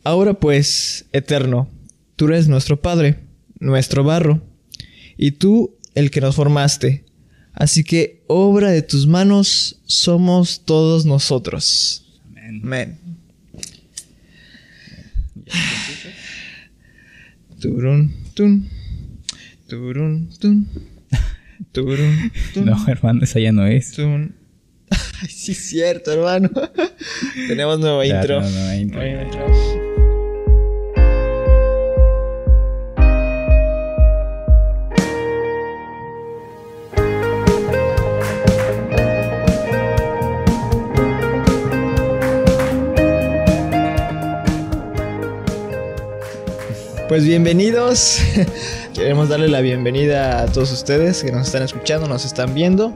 Ahora pues, Eterno, tú eres nuestro Padre, nuestro barro, y tú el que nos formaste. Así que obra de tus manos somos todos nosotros. Amén. Amén. Turun, tun. Turun, tun. Turun, tun. No, hermano, esa ya no es. Tun. Ay, sí es cierto, hermano. Tenemos nueva Ya intro. tenemos nueva intro. Nueva intro. Pues bienvenidos. Queremos darle la bienvenida a todos ustedes que nos están escuchando, nos están viendo.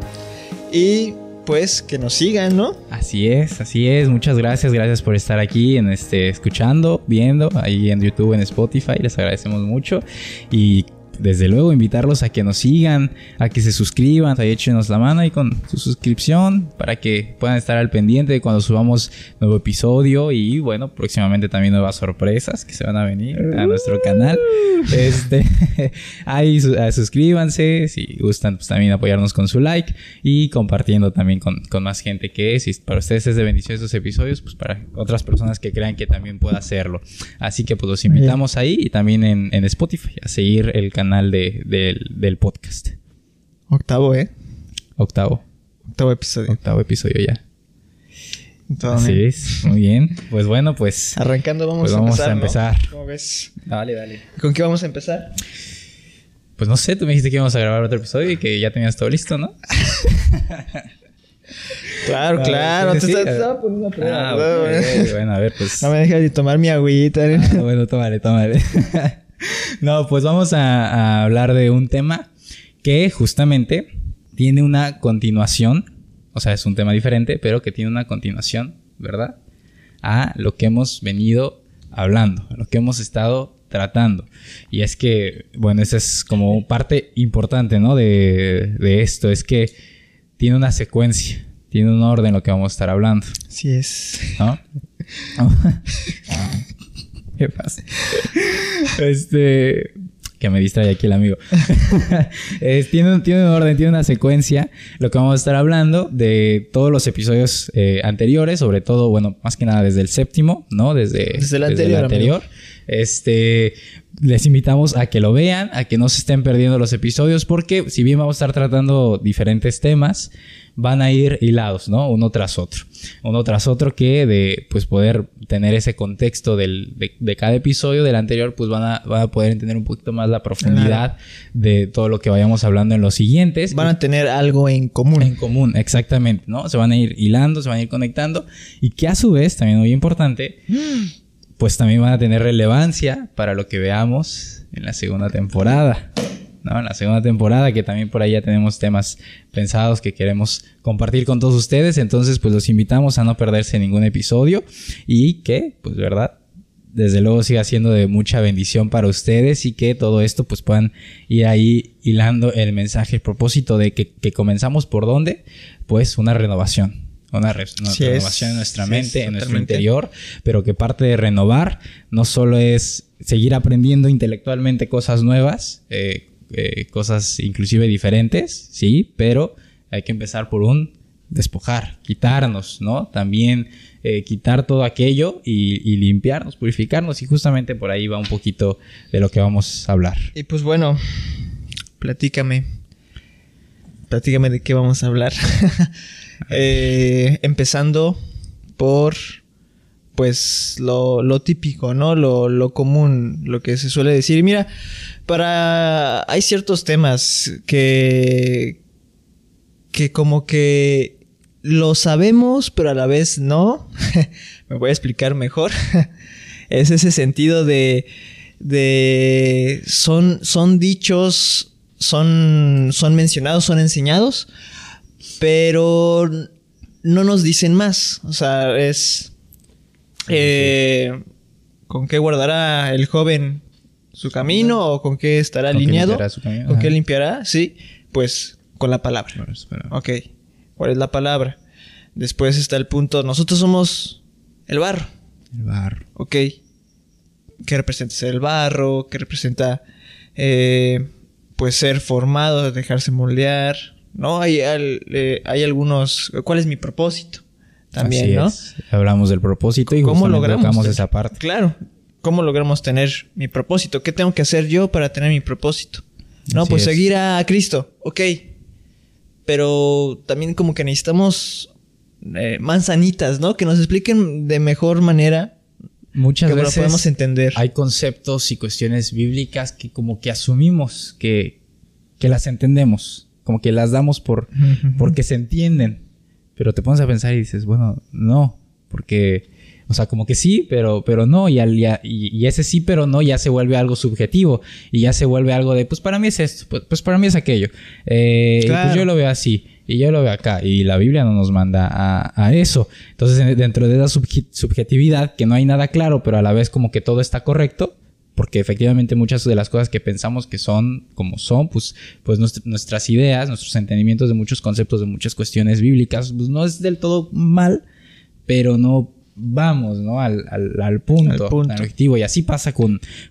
Y pues que nos sigan, ¿no? Así es. Muchas gracias por estar aquí escuchando, viendo ahí en YouTube, en Spotify. Les agradecemos mucho. Y desde luego invitarlos a que nos sigan, a que se suscriban, ahí échenos la mano ahí con su suscripción para que puedan estar al pendiente de cuando subamos nuevo episodio y bueno, próximamente también nuevas sorpresas que se van a venir a nuestro canal. Ahí suscríbanse, si gustan pues también apoyarnos con su like y compartiendo también con más gente que si para ustedes es de bendición estos episodios, pues para otras personas que crean que también pueda hacerlo. Así que pues los invitamos ahí y también en Spotify a seguir el canal del podcast. Octavo episodio. Octavo episodio ya. Todo Así bien. es, muy bien. Pues bueno, pues Arrancando vamos a empezar, ¿no? ¿Cómo ves? Dale. ¿Con qué vamos a empezar? Pues no sé, tú me dijiste que íbamos a grabar otro episodio y que ya tenías todo listo, ¿no? Claro. Sí, Te estaba poniendo a prueba. Okay. Bueno, a ver, pues. No me dejas de tomar mi agüita. Bueno, tómale. No, pues vamos a hablar de un tema que justamente tiene una continuación. O sea, es un tema diferente, pero que tiene una continuación, ¿verdad? A lo que hemos venido hablando, a lo que hemos estado tratando. Y es que, bueno, esa es como parte importante, ¿no? De esto. Es que tiene una secuencia, tiene un orden lo que vamos a estar hablando. Así es. ¿No? ¿Qué pasa? Que me distrae aquí el amigo. Tiene un orden, tiene una secuencia. Lo que vamos a estar hablando de todos los episodios anteriores, sobre todo, bueno, más que nada desde el séptimo, ¿no? Desde el anterior. Les invitamos a que lo vean, a que no se estén perdiendo los episodios, porque si bien vamos a estar tratando diferentes temas, van a ir hilados, ¿no? Uno tras otro que de pues poder tener ese contexto de cada episodio del anterior, pues van a poder entender un poquito más la profundidad de todo lo que vayamos hablando en los siguientes. Van a tener algo en común. En común, exactamente, ¿no? Se van a ir hilando, se van a ir conectando y que a su vez, también muy importante, pues también van a tener relevancia para lo que veamos en la segunda temporada, ¿no? En la segunda temporada, que también por ahí ya tenemos temas pensados que queremos compartir con todos ustedes. Entonces, pues los invitamos a no perderse ningún episodio y que, pues, ¿verdad? Desde luego siga siendo de mucha bendición para ustedes y que todo esto, pues, puedan ir ahí hilando el mensaje, el propósito de que comenzamos por ¿dónde? Pues una renovación. Una renovación en nuestra mente, en nuestro interior, pero que parte de renovar no solo es seguir aprendiendo intelectualmente cosas nuevas, cosas inclusive diferentes, sí, pero hay que empezar por un despojar, quitarnos, ¿no? También quitar todo aquello y limpiarnos, purificarnos, y justamente por ahí va un poquito de lo que vamos a hablar. Y pues bueno, platícame de qué vamos a hablar. Empezando por pues lo típico, ¿no? Lo común, lo que se suele decir. Y mira, hay ciertos temas que como que lo sabemos, pero a la vez no. Me voy a explicar mejor. Es ese sentido de son dichos, son mencionados, son enseñados, pero no nos dicen más. O sea, es ¿con qué guardará el joven su camino? ¿O con qué estará alineado? ¿Con qué limpiará? Sí, pues con la palabra. Ok, ¿cuál es la palabra? Después está el punto, nosotros somos el barro. El barro. Ok, qué representa ser el barro, qué representa pues ser formado, dejarse moldear, ¿no? Hay algunos... ¿Cuál es mi propósito? También, así ¿no? Es. Hablamos del propósito y ¿Cómo justamente tocamos tener esa parte. Claro. ¿Cómo logramos tener mi propósito? ¿Qué tengo que hacer yo para tener mi propósito? No, Así pues es. seguir a Cristo. Ok. Pero también como que necesitamos manzanitas, ¿no? Que nos expliquen de mejor manera. Muchas que veces lo podemos entender. hay conceptos y cuestiones bíblicas que como que asumimos que las entendemos. Como que las damos porque se entienden. Pero te pones a pensar y dices, bueno, no. Porque, o sea, como que sí, pero no. Y ese sí, pero no ya se vuelve algo subjetivo. Y ya se vuelve algo de, pues para mí es esto, pues para mí es aquello. Claro. Pues yo lo veo así. Y yo lo veo acá. Y la Biblia no nos manda a eso. Entonces, dentro de esa subjetividad, que no hay nada claro, pero a la vez como que todo está correcto. Porque efectivamente muchas de las cosas que pensamos que son como son, pues nuestras ideas, nuestros entendimientos de muchos conceptos, de muchas cuestiones bíblicas, pues no es del todo mal, pero no vamos, ¿no? al punto, al objetivo. Y así pasa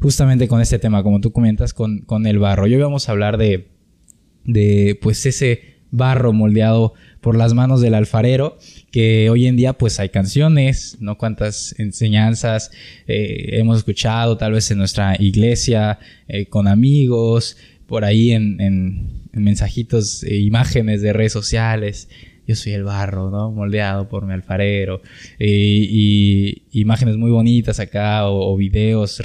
justamente con este tema, como tú comentas, con el barro. Hoy vamos a hablar de pues ese barro moldeado por las manos del alfarero, que hoy en día pues hay canciones, no cuántas enseñanzas hemos escuchado tal vez en nuestra iglesia, con amigos, por ahí en mensajitos, imágenes de redes sociales. Yo soy el barro, ¿no? Moldeado por mi alfarero. Y imágenes muy bonitas acá, o videos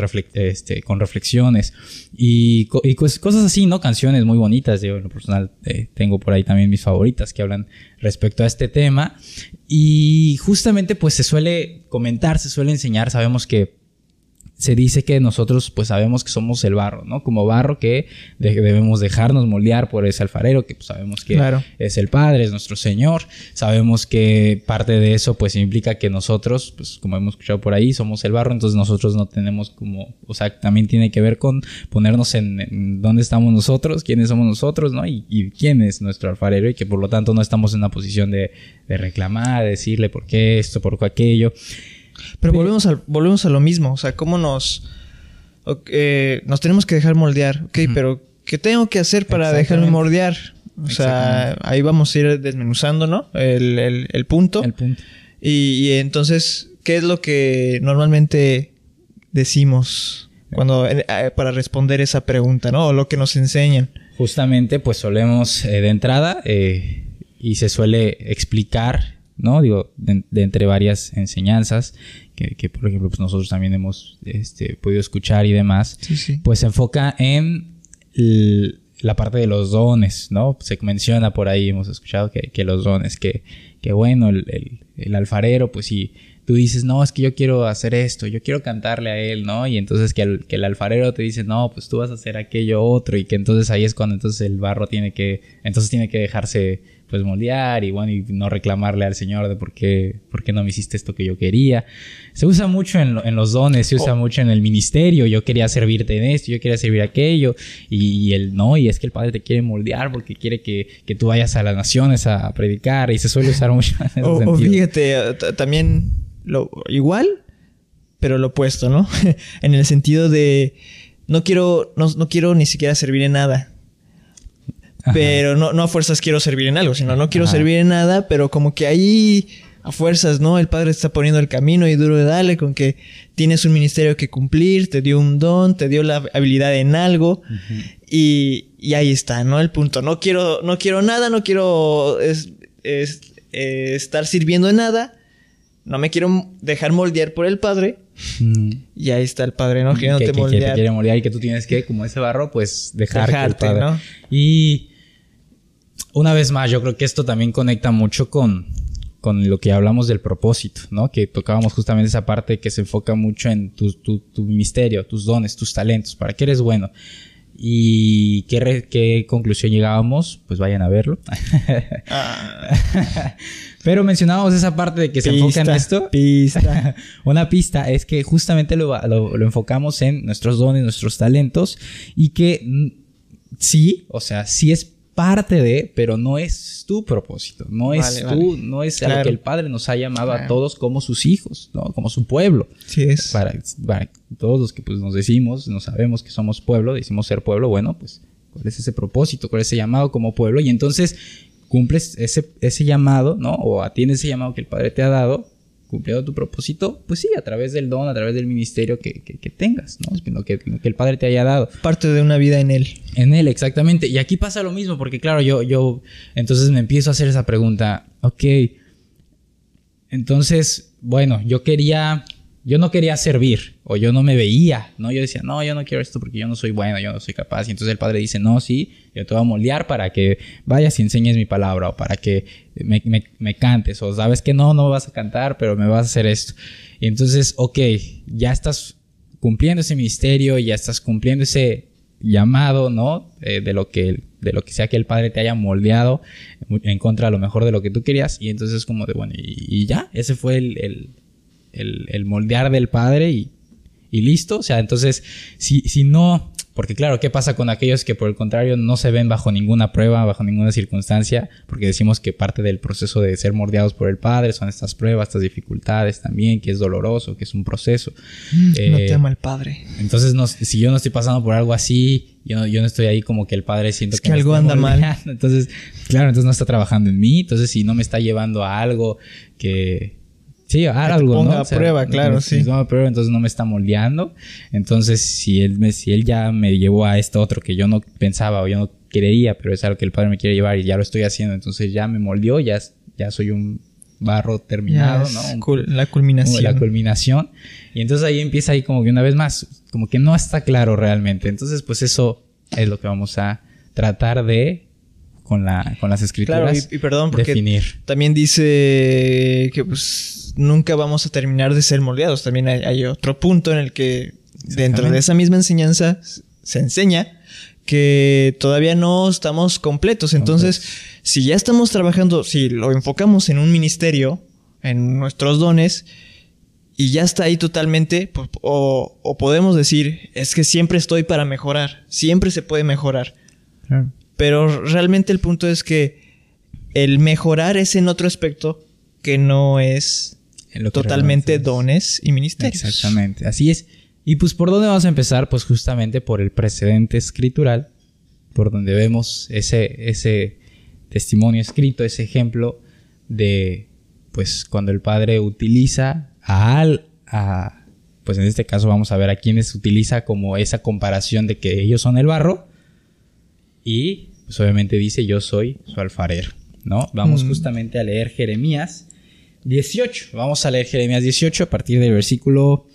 con reflexiones. Y cosas así, ¿no? Canciones muy bonitas. Yo en lo personal tengo por ahí también mis favoritas que hablan respecto a este tema. Y justamente pues se suele comentar, se suele enseñar. Sabemos que se dice que nosotros pues sabemos que somos el barro, ¿no? Como barro que debemos dejarnos moldear por ese alfarero que pues sabemos que claro. Es el Padre, es nuestro Señor. Sabemos que parte de eso pues implica que nosotros, pues como hemos escuchado por ahí, somos el barro, entonces nosotros no tenemos como... O sea, también tiene que ver con ponernos en dónde estamos nosotros, quiénes somos nosotros, ¿no? Y quién es nuestro alfarero y que por lo tanto no estamos en una posición de reclamar, de decirle por qué esto, por qué aquello. Pero volvemos a lo mismo. O sea, cómo nos tenemos que dejar moldear. Ok, pero ¿qué tengo que hacer para dejarme moldear? O sea, ahí vamos a ir desmenuzando, ¿no? El punto. El punto. Y entonces, ¿qué es lo que normalmente decimos cuando para responder esa pregunta, ¿no? O lo que nos enseñan. Justamente, pues solemos de entrada y se suele explicar, ¿no? Digo, de entre varias enseñanzas que por ejemplo, pues nosotros también hemos podido escuchar y demás, sí. Pues se enfoca en la parte de los dones, ¿no? Se menciona por ahí, hemos escuchado que los dones, que bueno, el alfarero, pues si tú dices, no, es que yo quiero hacer esto, yo quiero cantarle a él, ¿no? Y entonces que el alfarero te dice, no, pues tú vas a hacer aquello otro, y que entonces ahí es cuando entonces el barro tiene que dejarse pues moldear y bueno, y no reclamarle al Señor de por qué no me hiciste esto que yo quería. Se usa mucho en los dones, se usa mucho en el ministerio. Yo quería servirte en esto, yo quería servir aquello, y y es que el Padre te quiere moldear porque quiere que tú vayas a las naciones a predicar, y se suele usar mucho en ese sentido. O fíjate, también igual, pero lo opuesto, ¿no? En el sentido de no quiero ni siquiera servir en nada. Ajá. Pero no a fuerzas quiero servir en algo, sino no quiero servir en nada, pero como que ahí a fuerzas, ¿no? El Padre está poniendo el camino y duro de darle con que tienes un ministerio que cumplir, te dio un don, te dio la habilidad en algo, y ahí está, ¿no? El punto. No quiero nada, no quiero estar sirviendo en nada, no me quiero dejar moldear por el Padre. Y ahí está el Padre, ¿no? Que te quiere moldear y que tú tienes que, como ese barro, pues dejarte, el Padre, ¿no? Y una vez más, yo creo que esto también conecta mucho con lo que hablamos del propósito, ¿no? Que tocábamos justamente esa parte que se enfoca mucho en tu ministerio, tus dones, tus talentos, para qué eres bueno. ¿Y qué conclusión llegábamos? Pues vayan a verlo. Pero mencionábamos esa parte de que se enfoca en esto. Una pista es que justamente lo enfocamos en nuestros dones, nuestros talentos, y que sí, o sea, sí es parte de, pero no es tu propósito. No es no es a lo que el Padre nos ha llamado a todos como sus hijos, ¿no? Como su pueblo. Sí es. Para todos los que pues nos decimos, no sabemos que somos pueblo, decimos ser pueblo, bueno, pues ¿cuál es ese propósito? ¿Cuál es ese llamado como pueblo? Y entonces cumples ese llamado, ¿no? O atiendes ese llamado que el Padre te ha dado, cumpliendo tu propósito, pues sí, a través del don, a través del ministerio que tengas, ¿no? Lo que el Padre te haya dado. Parte de una vida en Él. En Él, exactamente. Y aquí pasa lo mismo, porque claro, yo entonces me empiezo a hacer esa pregunta. Ok, entonces, bueno, yo no quería servir, o yo no me veía, ¿no? Yo decía, no, yo no quiero esto porque yo no soy bueno, yo no soy capaz. Y entonces el Padre dice, no, sí, yo te voy a moldear para que vayas y enseñes mi palabra, o para que me cantes, o sabes que no vas a cantar, pero me vas a hacer esto. Y entonces, ok, ya estás cumpliendo ese ministerio, ya estás cumpliendo ese llamado, ¿no? De lo que sea que el Padre te haya moldeado en contra a lo mejor de lo que tú querías. Y entonces como de, bueno, y ya, ese fue el moldear del Padre y listo. O sea, entonces, si no... Porque claro, ¿qué pasa con aquellos que por el contrario no se ven bajo ninguna prueba, bajo ninguna circunstancia? Porque decimos que parte del proceso de ser moldeados por el Padre son estas pruebas, estas dificultades también, que es doloroso, que es un proceso. No te ama el Padre. Entonces, si yo no estoy pasando por algo así, yo no estoy ahí como que el Padre siento que algo anda mal. Entonces, claro, entonces no está trabajando en mí. Entonces, si no me está llevando a algo que... Sí, algo, ponga, ¿no? A prueba, claro, sí. A prueba, entonces no me está moldeando. Entonces, si él ya me llevó a esto otro que yo no pensaba o yo no creía, pero es algo que el Padre me quiere llevar y ya lo estoy haciendo, entonces ya me moldeó, ya soy un barro terminado, ¿no? La culminación. La culminación. Y entonces ahí empieza ahí como que una vez más, como que no está claro realmente. Entonces, pues eso es lo que vamos a tratar de... Con las escrituras. Claro, y perdón, porque definir. También dice que pues nunca vamos a terminar de ser moldeados. También hay otro punto en el que dentro de esa misma enseñanza se enseña que todavía no estamos completos. Entonces, si ya estamos trabajando, si lo enfocamos en un ministerio, en nuestros dones, y ya está ahí totalmente, pues, o podemos decir, es que siempre estoy para mejorar, siempre se puede mejorar. Claro. Pero realmente el punto es que el mejorar es en otro aspecto que no es totalmente dones y ministerios. Exactamente, así es. Y pues, ¿por dónde vamos a empezar? Pues justamente por el precedente escritural, por donde vemos ese testimonio escrito, ese ejemplo de, pues, cuando el Padre utiliza pues en este caso vamos a ver a quienes utiliza como esa comparación de que ellos son el barro. Y pues obviamente dice, yo soy su alfarero, ¿no? Vamos justamente a leer Jeremías 18. Vamos a leer Jeremías 18 a partir del versículo...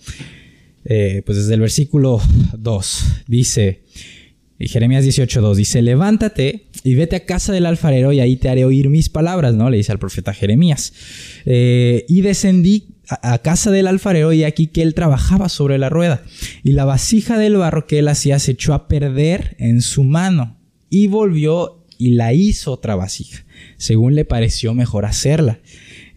pues desde el versículo 2. Dice... Jeremías 18:2 dice, levántate y vete a casa del alfarero y ahí te haré oír mis palabras, ¿no? Le dice al profeta Jeremías. Y descendí a casa del alfarero y aquí que él trabajaba sobre la rueda. Y la vasija del barro que él hacía se echó a perder en su mano. Y volvió y la hizo otra vasija, según le pareció mejor hacerla.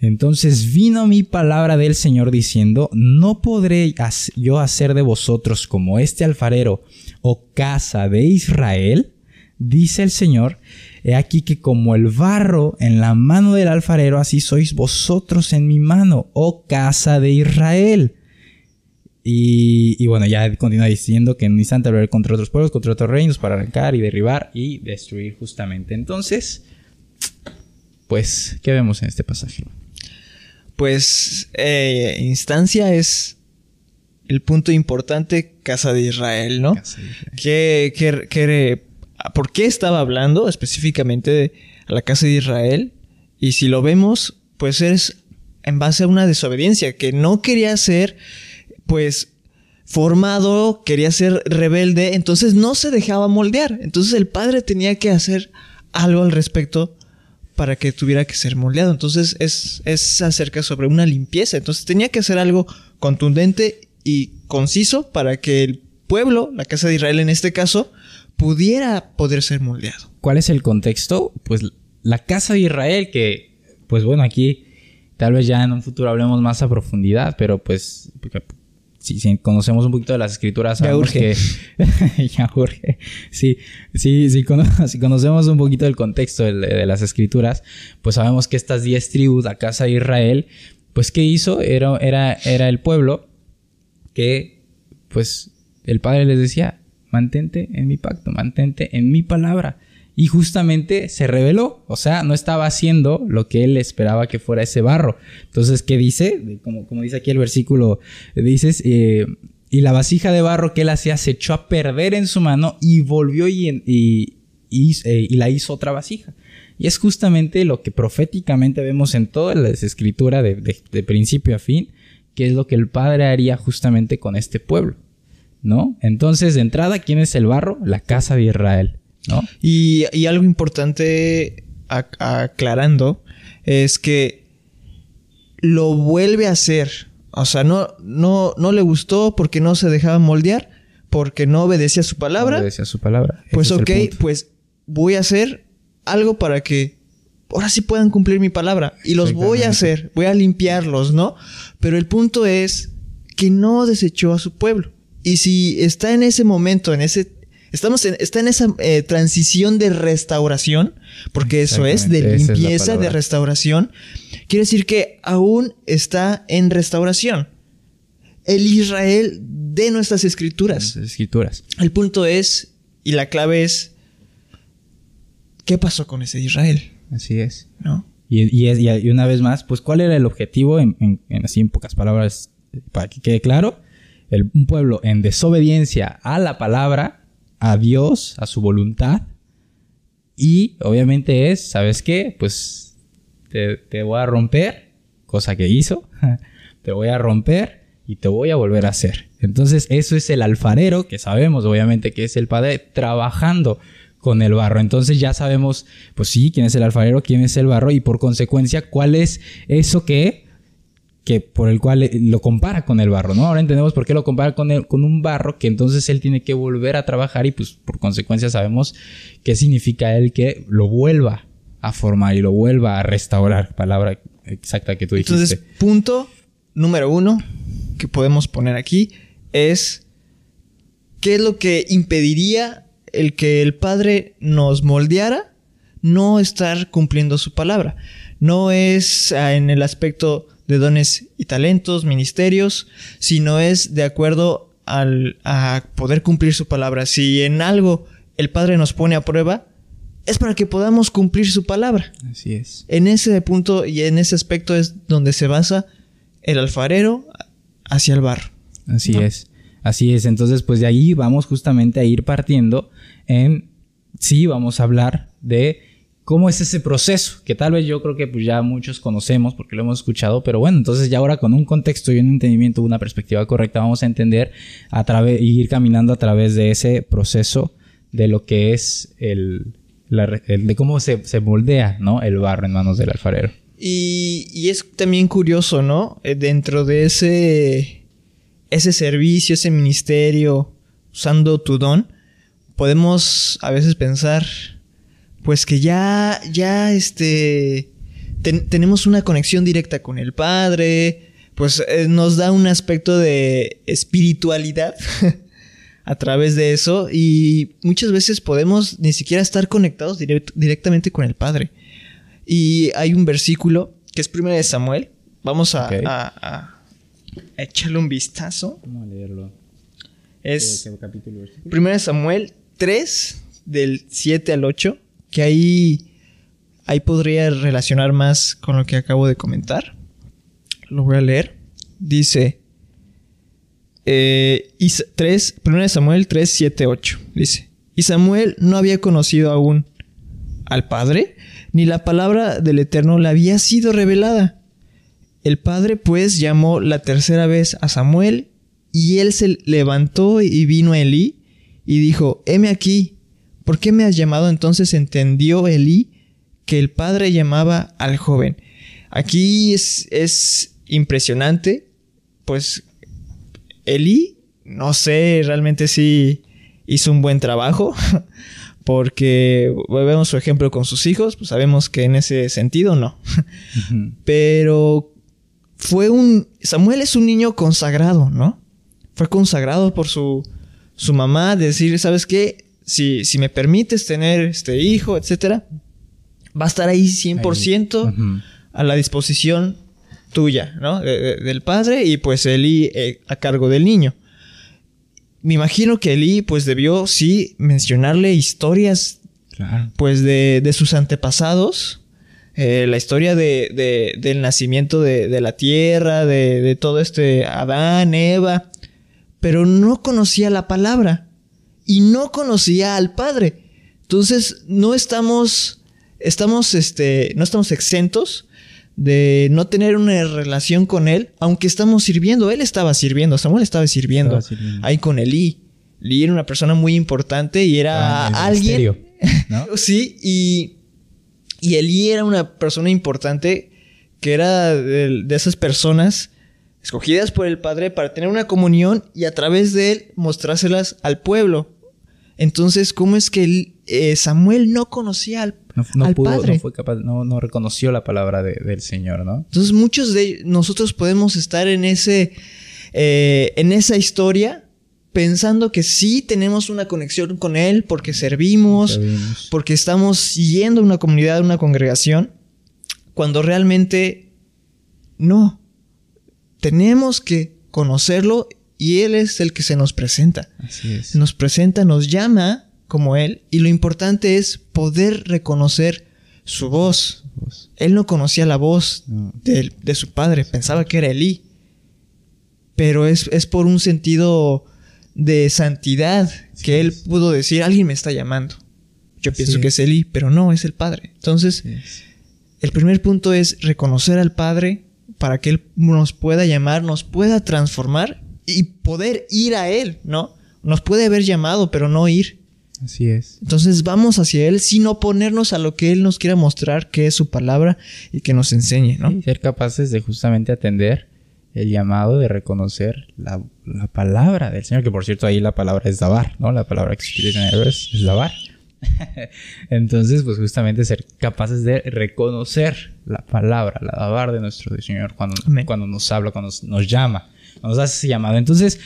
Entonces vino mi palabra del Señor diciendo, no podré yo hacer de vosotros como este alfarero, o casa de Israel, dice el Señor. He aquí que como el barro en la mano del alfarero, así sois vosotros en mi mano, oh casa de Israel. Y bueno, ya continúa diciendo que en un instante hablaré contra otros pueblos, contra otros reinos, para arrancar y derribar y destruir justamente. Entonces, pues, ¿qué vemos en este pasaje? Pues, instancia es el punto importante, casa de Israel, ¿no? Casa de Israel. ¿Por qué estaba hablando específicamente de la casa de Israel? Y si lo vemos, pues es en base a una desobediencia, que no quería ser... pues formado, quería ser rebelde, entonces no se dejaba moldear. Entonces el Padre tenía que hacer algo al respecto para que tuviera que ser moldeado. Entonces es acerca sobre una limpieza. Entonces tenía que hacer algo contundente y conciso para que el pueblo, la casa de Israel en este caso, poder ser moldeado. ¿Cuál es el contexto? Pues la casa de Israel, que pues bueno, aquí tal vez ya en un futuro hablemos más a profundidad, pero pues si conocemos un poquito de las escrituras, sabemos Ya urge. que... ya urge. Sí, si conocemos un poquito del contexto de las escrituras, pues sabemos que estas 10 tribus, la casa de Israel, pues ¿qué hizo? Era el pueblo que, pues, el Padre les decía, mantente en mi pacto, mantente en mi palabra. Y justamente se reveló, o sea, no estaba haciendo lo que él esperaba que fuera ese barro. Entonces, ¿qué dice? Como dice aquí el versículo, dices, y la vasija de barro que él hacía se echó a perder en su mano y volvió y la hizo otra vasija. Y es justamente lo que proféticamente vemos en toda la escritura de principio a fin, que es lo que el Padre haría justamente con este pueblo, ¿no? Entonces, de entrada, ¿quién es el barro? La casa de Israel, ¿no? Y algo importante aclarando es que lo vuelve a hacer. O sea, no le gustó porque no se dejaba moldear, porque no obedecía su palabra. No obedecía su palabra. Pues Ese es ok, el punto. pues voy a hacer algo para que ahora sí puedan cumplir mi palabra. Y los voy a hacer, voy a limpiarlos, ¿no? Pero el punto es que no desechó a su pueblo. Y si está en ese momento, está en esa transición de restauración, porque eso es, de limpieza, de restauración, quiere decir que aún está en restauración. El Israel de nuestras escrituras. El punto es, y la clave es, ¿qué pasó con ese Israel? Así es. ¿No? Y una vez más, pues, ¿cuál era el objetivo? Así en pocas palabras, para que quede claro. Un pueblo en desobediencia a la palabra, a Dios, a su voluntad. Y obviamente es, ¿sabes qué? Pues te voy a romper, cosa que hizo. Te voy a romper y te voy a volver a hacer. Entonces eso es el alfarero, que sabemos obviamente que es el Padre, trabajando con el barro. Entonces ya sabemos, pues sí, quién es el alfarero, quién es el barro, y por consecuencia cuál es eso que por el cual lo compara con el barro, ¿no? Ahora entendemos por qué lo compara con un barro, que entonces él tiene que volver a trabajar, y pues por consecuencia sabemos qué significa él que lo vuelva a formar y lo vuelva a restaurar, palabra exacta que tú dijiste. Entonces, punto número 1 que podemos poner aquí es ¿qué es lo que impediría el que el Padre nos moldeara? No estar cumpliendo su palabra. No es en el aspecto de dones y talentos, ministerios, sino es de acuerdo a poder cumplir su palabra. Si en algo el Padre nos pone a prueba, es para que podamos cumplir su palabra. Así es. En ese punto y en ese aspecto es donde se basa el alfarero hacia el barro. Así es. Así es. Entonces, pues de ahí vamos justamente a ir partiendo sí, vamos a hablar de cómo es ese proceso, que tal vez yo creo que pues ya muchos conocemos porque lo hemos escuchado, pero bueno, entonces ya ahora con un contexto y un entendimiento, una perspectiva correcta, vamos a entender y ir caminando a través de ese proceso de lo que es de cómo se moldea, ¿no? El barro en manos del alfarero. Y es también curioso, ¿no? Dentro de ese servicio, ese ministerio, usando tu don, podemos a veces pensar, pues que ya tenemos una conexión directa con el Padre, pues nos da un aspecto de espiritualidad a través de eso, y muchas veces podemos ni siquiera estar conectados directamente con el Padre. Y hay un versículo que es 1 de Samuel. Vamos a echarle un vistazo. Vamos a leerlo. Es ¿Qué capítulo, versículo? 1 de Samuel 3, del 7 al 8, que ahí podría relacionar más con lo que acabo de comentar. Lo voy a leer. Dice 1 de Samuel 3, 7, 8. Dice: Y Samuel no había conocido aún al Padre, ni la palabra del Eterno le había sido revelada. El Padre pues llamó la tercera vez a Samuel, y él se levantó y vino a Elí y dijo: heme aquí, ¿por qué me has llamado? Entonces entendió Elí que el Padre llamaba al joven. Aquí es impresionante, pues Elí, no sé realmente si hizo un buen trabajo, porque vemos su ejemplo con sus hijos, pues sabemos que en ese sentido no. Uh-huh. Pero Samuel es un niño consagrado, ¿no? fue consagrado por su mamá, de decir, ¿sabes qué? Si me permites tener este hijo, etcétera, va a estar ahí 100% a la disposición tuya, ¿no? Del padre, y pues Elí a cargo del niño. Me imagino que Elí pues debió sí mencionarle historias, claro, pues de sus antepasados, la historia del nacimiento de la tierra, de todo Adán, Eva, pero no conocía la palabra y no conocía al Padre. Entonces no estamos exentos de no tener una relación con él, aunque estamos sirviendo. Él estaba sirviendo, Samuel estaba sirviendo ahí con Elí. Elí era una persona muy importante y era alguien, ¿no? Sí, y Elí era una persona importante que era de esas personas escogidas por el Padre para tener una comunión y a través de él mostrárselas al pueblo. Entonces, ¿cómo es que Samuel no conocía al Padre? No fue capaz, no reconoció la palabra del Señor, ¿no? Entonces, muchos de nosotros podemos estar en esa historia pensando que sí tenemos una conexión con Él porque servimos, porque estamos yendo a una comunidad, a una congregación, cuando realmente no. Tenemos que conocerlo y Él es el que se nos presenta. Así es. Nos presenta, nos llama como Él, y lo importante es poder reconocer su voz. Él no conocía la voz de su padre, pensaba que era Elí. Pero es por un sentido de santidad que él pudo decir, alguien me está llamando. Yo pienso que es Elí, pero no, es el Padre. Entonces, el primer punto es reconocer al Padre para que Él nos pueda llamar, nos pueda transformar y poder ir a Él, ¿no? Nos puede haber llamado, pero no ir. Así es. Entonces vamos hacia Él sin oponernos a lo que Él nos quiera mostrar, que es su palabra y que nos enseñe, ¿no? Sí, ser capaces de justamente atender el llamado, de reconocer la palabra del Señor, que por cierto ahí la palabra es dabar, ¿no? La palabra que se utiliza en hebreo es dabar. Entonces, pues justamente ser capaces de reconocer la palabra, la dabar de nuestro Señor cuando nos habla, cuando nos llama, cuando nos hace ese llamado. Entonces,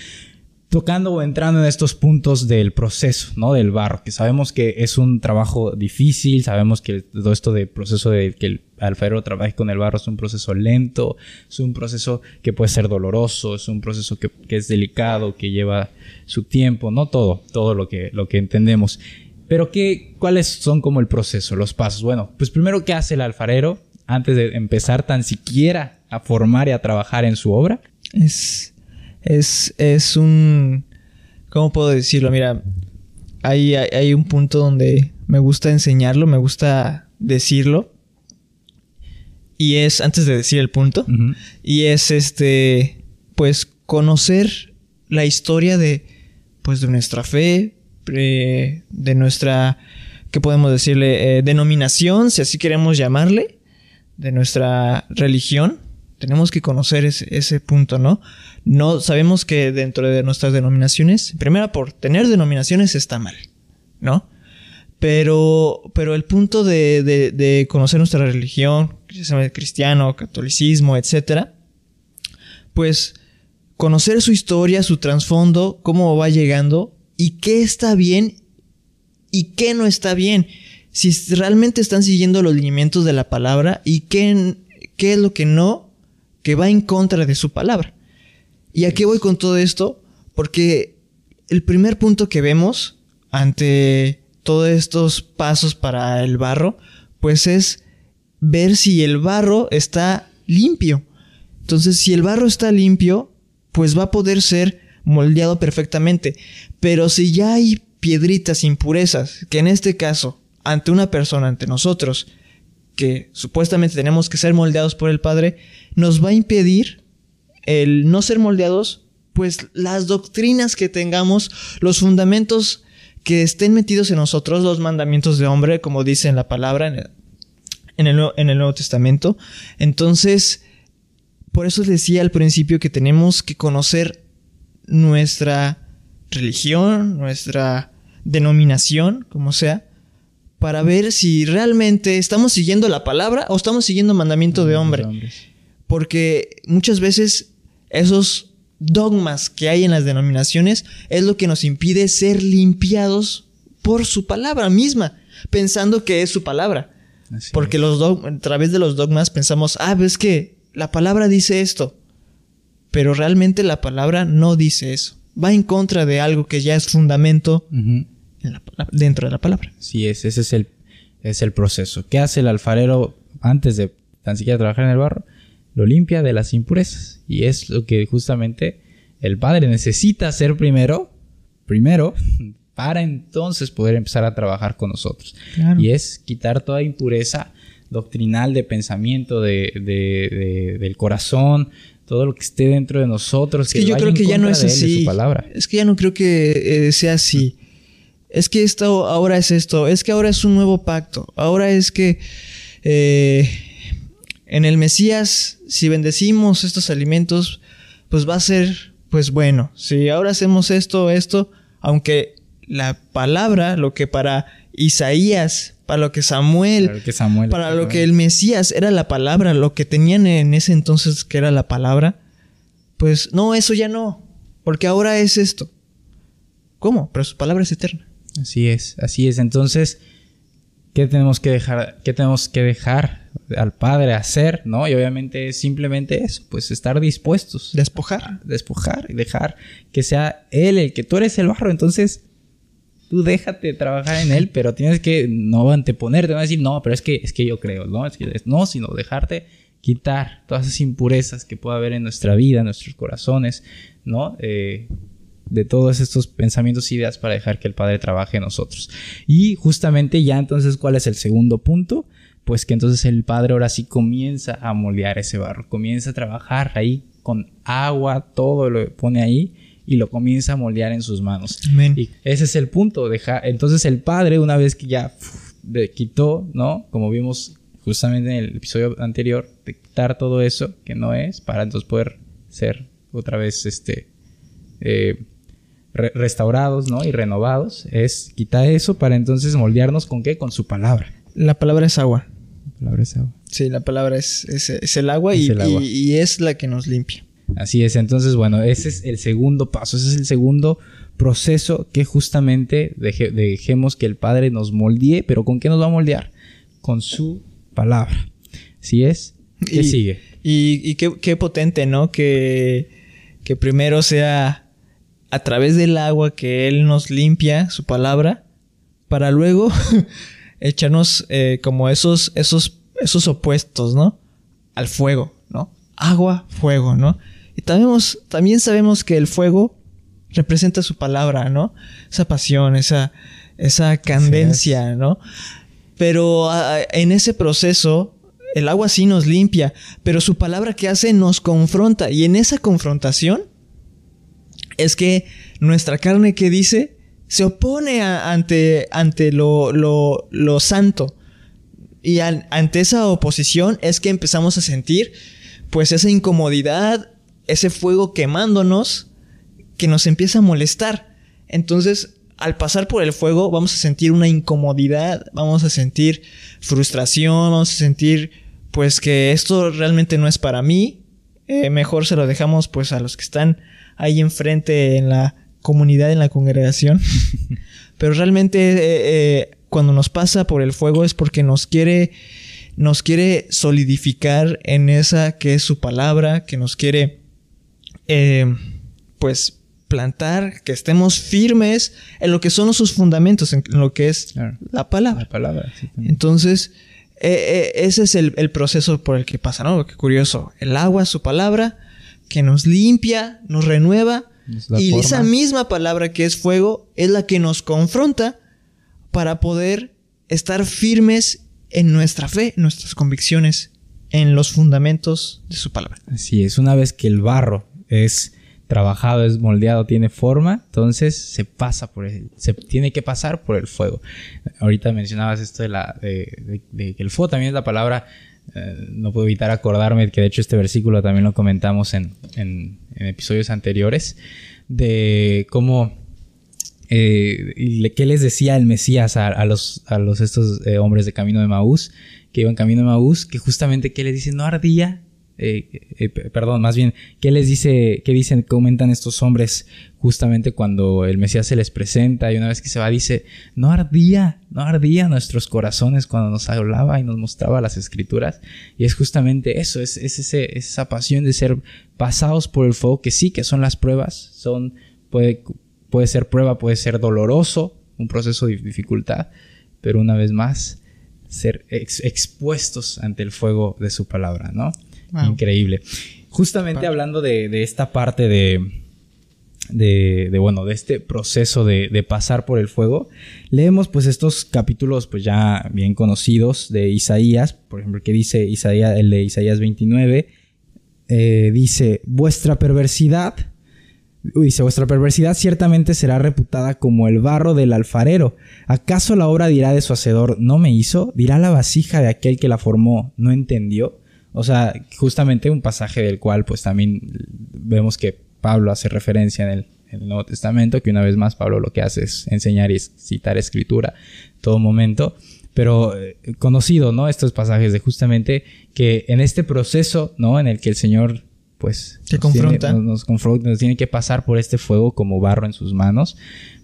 tocando o entrando en estos puntos del proceso, ¿no? Del barro, que sabemos que es un trabajo difícil, sabemos que todo esto del proceso de que el alfarero trabaje con el barro es un proceso lento, es un proceso que puede ser doloroso, es un proceso que es delicado, que lleva su tiempo, no todo lo que entendemos. Pero ¿cuáles son como el proceso, los pasos? Bueno, pues primero, ¿qué hace el alfarero antes de empezar tan siquiera a formar y a trabajar en su obra? Es un... ¿Cómo puedo decirlo? Mira, hay un punto donde me gusta enseñarlo, me gusta decirlo. Y es, antes de decir el punto, y es pues conocer la historia de nuestra fe, de nuestra, ¿qué podemos decirle? Denominación, si así queremos llamarle, de nuestra religión. Tenemos que conocer ese punto, ¿no? No sabemos que dentro de nuestras denominaciones, primero por tener denominaciones está mal, ¿no? Pero el punto de conocer nuestra religión, cristiano, catolicismo, etcétera, pues conocer su historia, su trasfondo, cómo va llegando y qué está bien y qué no está bien. Si realmente están siguiendo los lineamientos de la palabra y qué es lo que no, que va en contra de su palabra. ¿Y a qué voy con todo esto? Porque el primer punto que vemos ante todos estos pasos para el barro, pues es ver si el barro está limpio. Entonces, si el barro está limpio, pues va a poder ser moldeado perfectamente. Pero si ya hay piedritas, impurezas, que en este caso, ante una persona, ante nosotros, que supuestamente tenemos que ser moldeados por el Padre, nos va a impedir el no ser moldeados, pues las doctrinas que tengamos, los fundamentos que estén metidos en nosotros, los mandamientos de hombre, como dice en la palabra, en el Nuevo Testamento. Entonces, por eso decía al principio que tenemos que conocer nuestra religión, nuestra denominación, como sea, para ver si realmente estamos siguiendo la palabra o estamos siguiendo mandamiento de hombre. Porque muchas veces esos dogmas que hay en las denominaciones es lo que nos impide ser limpiados por su palabra misma, pensando que es su palabra. Así Porque es. a través de los dogmas pensamos, ves que la palabra dice esto, pero realmente la palabra no dice eso. Va en contra de algo que ya es fundamento Ujú. dentro de la palabra. Sí, ese es el proceso. ¿Qué hace el alfarero antes de tan siquiera trabajar en el barro? Lo limpia de las impurezas. Y es lo que justamente el Padre necesita hacer primero, para entonces poder empezar a trabajar con nosotros. Claro. Y es quitar toda impureza doctrinal de pensamiento, del corazón, todo lo que esté dentro de nosotros. Es que yo creo que ya no es así. Es que ya no creo que sea así. Es que esto ahora es esto. Es que ahora es un nuevo pacto. Ahora es que en el Mesías, si bendecimos estos alimentos, pues va a ser, pues bueno. Si ahora hacemos esto, aunque la palabra, lo que para Isaías, para lo que Samuel, para lo que el Mesías era la palabra, lo que tenían en ese entonces que era la palabra, pues no, eso ya no, porque ahora es esto. ¿Cómo? Pero su palabra es eterna. Así es. Entonces, ¿qué tenemos que dejar al Padre hacer? ¿No? Y obviamente es simplemente eso, pues estar dispuestos. Despojar y dejar que sea Él tú eres el barro, entonces tú déjate trabajar en Él, pero tienes que no anteponerte, no decir, no, pero es que yo creo, ¿no? No, sino dejarte quitar todas esas impurezas que pueda haber en nuestra vida, en nuestros corazones, ¿no? De todos estos pensamientos e ideas para dejar que el Padre trabaje en nosotros. Y justamente ya entonces, ¿cuál es el segundo punto? Pues que entonces el Padre ahora sí comienza a moldear ese barro, comienza a trabajar ahí con agua, todo lo pone ahí y lo comienza a moldear en sus manos. Amén. Y ese es el punto. Entonces el Padre, una vez que ya quitó, ¿no? Como vimos justamente en el episodio anterior, de quitar todo eso que no es, para entonces poder ser otra vez restaurados, ¿no? Y renovados. Es quitar eso para entonces moldearnos ¿con qué? Con su palabra. La palabra es agua. La palabra es agua. Sí, la palabra es el agua, y es la que nos limpia. Así es. Entonces, bueno, ese es el segundo paso. Ese es el segundo proceso que justamente dejemos que el Padre nos moldee. ¿Pero con qué nos va a moldear? Con su palabra. ¿Sí es? ¿Qué sigue? Y qué potente, ¿no? Que primero sea a través del agua que Él nos limpia, su palabra, para luego echarnos como esos opuestos, ¿no? Al fuego, ¿no? Agua, fuego, ¿no? Y también sabemos que el fuego representa su palabra, ¿no? Esa pasión, esa candencia, ¿no? Pero en ese proceso, el agua sí nos limpia, pero su palabra, ¿qué hace? Nos confronta. Y en esa confrontación es que nuestra carne, ¿qué dice? Se opone ante lo santo. Y ante esa oposición es que empezamos a sentir pues esa incomodidad, ese fuego quemándonos que nos empieza a molestar. Entonces, al pasar por el fuego vamos a sentir una incomodidad, vamos a sentir frustración, vamos a sentir pues que esto realmente no es para mí. Mejor se lo dejamos pues a los que están ahí enfrente en la comunidad, en la congregación. Pero realmente cuando nos pasa por el fuego es porque nos quiere solidificar en esa que es su palabra, que nos quiere pues plantar, que estemos firmes en lo que son sus fundamentos, en lo que es la palabra. La palabra, sí, entonces, ese es el proceso por el que pasa, ¿no? Qué curioso. El agua, su palabra, que nos limpia, nos renueva. Y esa misma palabra que es fuego es la que nos confronta para poder estar firmes en nuestra fe, en nuestras convicciones, en los fundamentos de su palabra. Así es. Una vez que el barro es trabajado, es moldeado, tiene forma, entonces se tiene que pasar por el fuego. Ahorita mencionabas esto de que el fuego también es la palabra. No puedo evitar acordarme que de hecho este versículo también lo comentamos en episodios anteriores, de cómo qué les decía el Mesías a estos hombres de camino de Maús, que iban camino de Maús, que justamente que les dice, no ardía perdón, más bien, ¿qué les dice, qué dicen, comentan estos hombres justamente cuando el Mesías se les presenta y una vez que se va dice, no ardía nuestros corazones cuando nos hablaba y nos mostraba las escrituras? Y es justamente eso, es esa pasión de ser pasados por el fuego, que sí, que son las pruebas, puede ser prueba, puede ser doloroso, un proceso de dificultad, pero una vez más, ser expuestos ante el fuego de su palabra, ¿no? Wow. Increíble. Justamente hablando de esta parte de este proceso de pasar por el fuego, leemos pues estos capítulos pues ya bien conocidos de Isaías, por ejemplo, que dice Isaías, el de Isaías 29, dice, vuestra perversidad ciertamente será reputada como el barro del alfarero. ¿Acaso la obra dirá de su hacedor, no me hizo? ¿Dirá la vasija de aquel que la formó, no entendió? O sea, justamente un pasaje del cual pues también vemos que Pablo hace referencia en el Nuevo Testamento, que una vez más Pablo lo que hace es enseñar y citar escritura todo momento, pero conocido, ¿no? Estos pasajes de justamente que en este proceso, ¿no? En el que el Señor pues nos confronta, nos tiene que pasar por este fuego como barro en sus manos,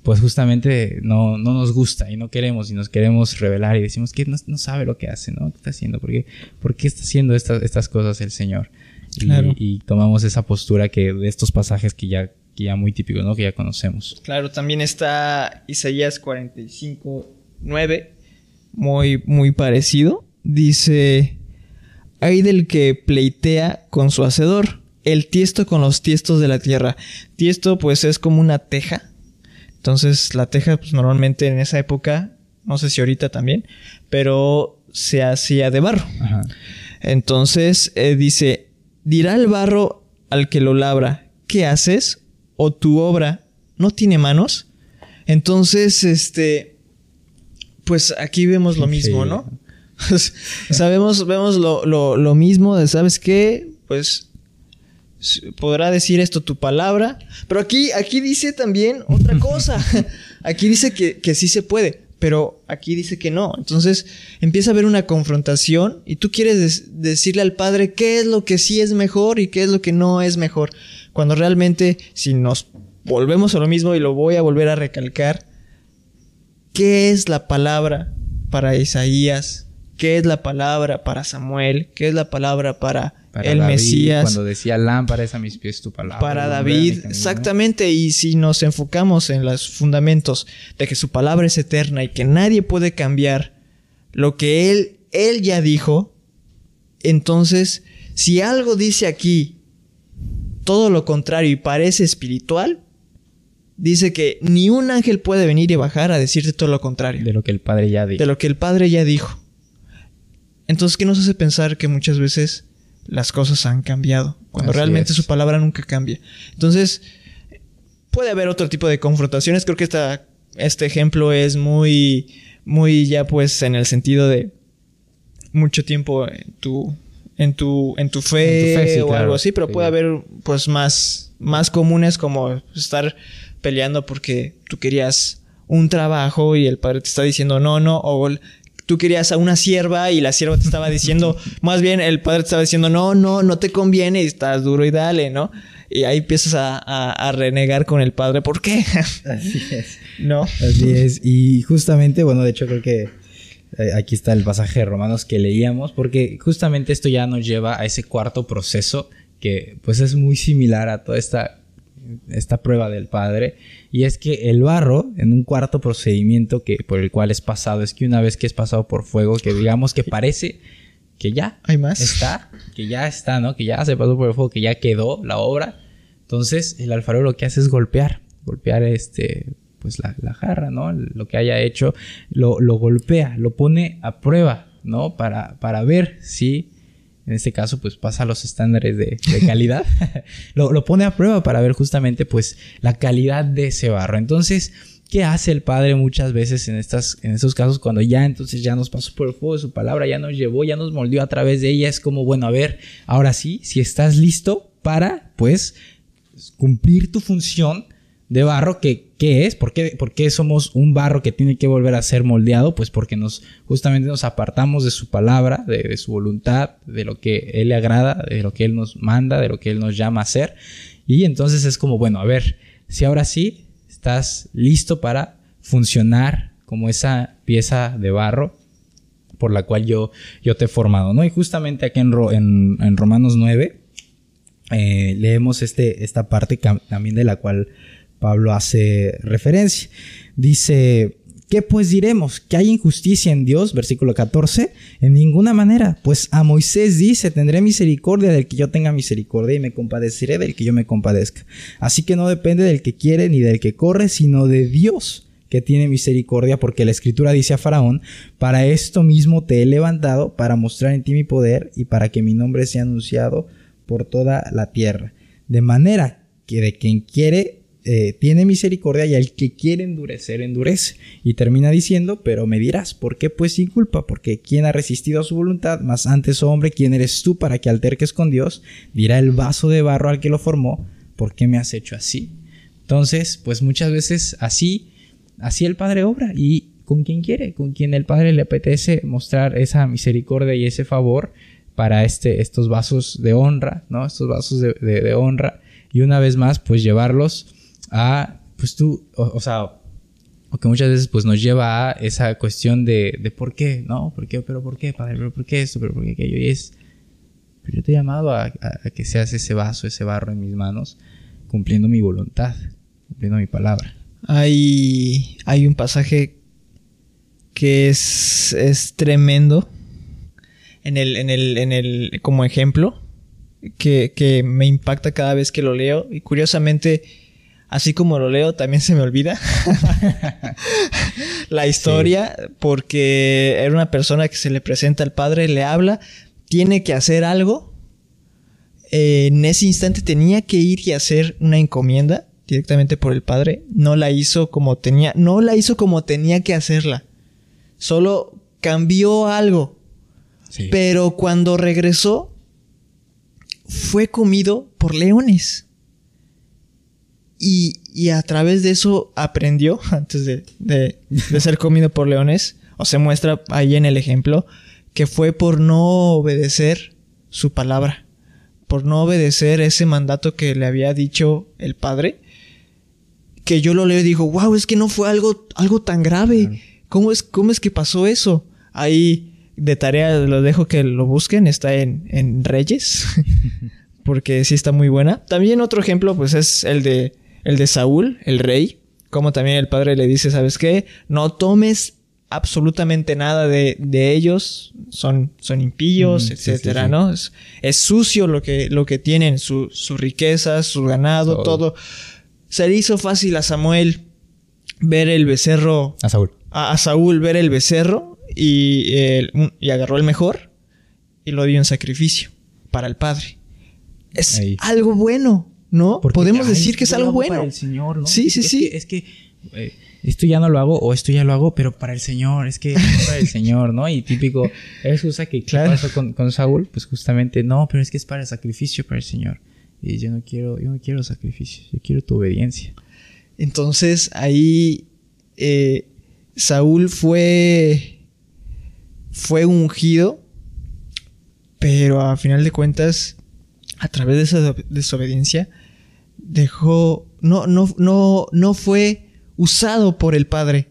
pues justamente no nos gusta y no queremos y nos queremos rebelar y decimos que no sabe lo que hace, ¿no? ¿Qué está haciendo? ¿Por qué está haciendo estas cosas el Señor? Claro. Y tomamos esa postura que de estos pasajes que ya muy típicos, ¿no? Que ya conocemos. Claro, también está Isaías 45:9, muy parecido. Dice, ay del que pleitea con su hacedor, el tiesto con los tiestos de la tierra. Tiesto pues es como una teja. Entonces la teja pues normalmente en esa época, no sé si ahorita también, pero se hacía de barro. Ajá. Entonces dice, dirá el barro al que lo labra, ¿qué haces? ¿O tu obra no tiene manos? Entonces, pues aquí vemos lo mismo, ¿no? Vemos lo mismo de, ¿sabes qué? Pues podrá decir esto tu palabra, pero aquí dice también otra cosa. Aquí dice que sí se puede, pero aquí dice que no. Entonces empieza a haber una confrontación y tú quieres decirle al Padre qué es lo que sí es mejor y qué es lo que no es mejor. Cuando realmente, si nos volvemos a lo mismo, y lo voy a volver a recalcar, ¿qué es la palabra para Isaías? ¿Qué es la palabra para Samuel? ¿Qué es la palabra para el David, Mesías? Cuando decía, lámpara es a mis pies tu palabra. Para David, exactamente. Y si nos enfocamos en los fundamentos de que su palabra es eterna y que nadie puede cambiar lo que él ya dijo, entonces, si algo dice aquí todo lo contrario y parece espiritual, dice que ni un ángel puede venir y bajar a decirte todo lo contrario. De lo que el Padre ya dijo. De lo que el Padre ya dijo. Entonces, ¿qué nos hace pensar que muchas veces las cosas han cambiado? Cuando así realmente es. Su palabra nunca cambia. Entonces, puede haber otro tipo de confrontaciones. Creo que este ejemplo es muy ya pues en el sentido de mucho tiempo en tu fe, sí, o claro, algo así, pero sí, puede haber pues más comunes, como estar peleando porque tú querías un trabajo y el Padre te está diciendo no, o tú querías a una sierva y la sierva te estaba diciendo, más bien el Padre te estaba diciendo no te conviene y estás duro y dale, ¿no? Y ahí empiezas a renegar con el Padre. ¿Por qué? Así es. ¿No? Así es. Y justamente, bueno, de hecho creo que aquí está el pasaje de Romanos que leíamos, porque justamente esto ya nos lleva a ese cuarto proceso que pues es muy similar a toda esta prueba del Padre, y es que el barro, en un cuarto procedimiento por el cual es pasado, es que una vez que es pasado por fuego, que digamos que parece que ya hay más, que ya está, ¿no? Que ya se pasó por el fuego, que ya quedó la obra. Entonces el alfarero lo que hace es golpear pues la jarra, ¿no? Lo que haya hecho, lo golpea, lo pone a prueba, ¿no? Para ver si, en este caso, pues pasa los estándares de calidad. lo pone a prueba para ver justamente, pues, la calidad de ese barro. Entonces, ¿qué hace el Padre muchas veces en estos casos cuando ya nos pasó por el fuego de su palabra, ya nos llevó, ya nos moldeó a través de ella? Es como, bueno, a ver, ahora sí, si estás listo para, pues, cumplir tu función, de barro, ¿qué es? ¿Por qué somos un barro que tiene que volver a ser moldeado? Pues porque justamente nos apartamos de su palabra, de su voluntad, de lo que Él le agrada, de lo que Él nos manda, de lo que Él nos llama a hacer. Y entonces es como, bueno, a ver, si ahora sí estás listo para funcionar como esa pieza de barro por la cual yo te he formado, ¿no? Y justamente aquí en Romanos 9 leemos esta parte también de la cual Pablo hace referencia. Dice: ¿qué pues diremos? ¿Que hay injusticia en Dios? Versículo 14. En ninguna manera, pues a Moisés dice: tendré misericordia del que yo tenga misericordia y me compadeceré del que yo me compadezca. Así que no depende del que quiere ni del que corre, sino de Dios, que tiene misericordia, porque la Escritura dice a Faraón: para esto mismo te he levantado, para mostrar en ti mi poder y para que mi nombre sea anunciado por toda la tierra. De manera que de quien quiere tiene misericordia, y al que quiere endurecer, endurece. Y termina diciendo: pero me dirás, ¿por qué pues sin culpa? Porque ¿quién ha resistido a su voluntad? Mas antes, oh hombre, ¿quién eres tú para que alterques con Dios? Dirá el vaso de barro al que lo formó: ¿por qué me has hecho así? Entonces, pues muchas veces así el Padre obra, y con quien quiere, con quien el Padre le apetece mostrar esa misericordia y ese favor para estos vasos de honra, ¿no? Estos vasos de honra, y una vez más, pues llevarlos a, pues tú, o sea, o que muchas veces pues nos lleva a esa cuestión de ¿por qué? ¿No? ¿Por qué? ¿Pero por qué, Padre? ¿Pero por qué esto? ¿Pero por qué aquello? Y pero yo te he llamado a que seas ese vaso, ese barro en mis manos, cumpliendo mi voluntad, cumpliendo mi palabra. Hay un pasaje que es tremendo en el como ejemplo, que me impacta cada vez que lo leo, y curiosamente, así como lo leo, también se me olvida la historia, sí. Porque era una persona que se le presenta al Padre, le habla, tiene que hacer algo. En ese instante tenía que ir y hacer una encomienda directamente por el Padre. No la hizo como tenía que hacerla. Solo cambió algo. Sí. Pero cuando regresó, fue comido por leones. Y a través de eso aprendió, antes de ser comido por leones, o se muestra ahí en el ejemplo, que fue por no obedecer su palabra, por no obedecer ese mandato que le había dicho el Padre, que yo lo leo y digo, wow, es que no fue algo tan grave. ¿Cómo es que pasó eso? Ahí de tarea lo dejo que lo busquen, está en Reyes, porque sí está muy buena. También otro ejemplo pues es el de Saúl, el rey, como también el Padre le dice, ¿sabes qué? No tomes absolutamente nada de ellos, son impíos, etcétera, sí. ¿No? Es sucio lo que tienen, su riqueza, su ganado, todo. Se le hizo fácil a Samuel ver el becerro. A Saúl ver el becerro y agarró el mejor y lo dio en sacrificio para el Padre. Es algo bueno, ¿no? Porque podemos decir que es algo bueno. Para el Señor, ¿no? Sí. Es que esto ya no lo hago, o esto ya lo hago, pero para el Señor, es que es para el Señor, ¿no? Y típico, es cosa que claro. ¿Qué pasó con Saúl? Pues justamente, no, pero es que es para el sacrificio, para el Señor. Y yo no quiero sacrificios, yo quiero tu obediencia. Entonces ahí Saúl fue ungido, pero a final de cuentas, a través de esa desobediencia, no fue usado por el Padre.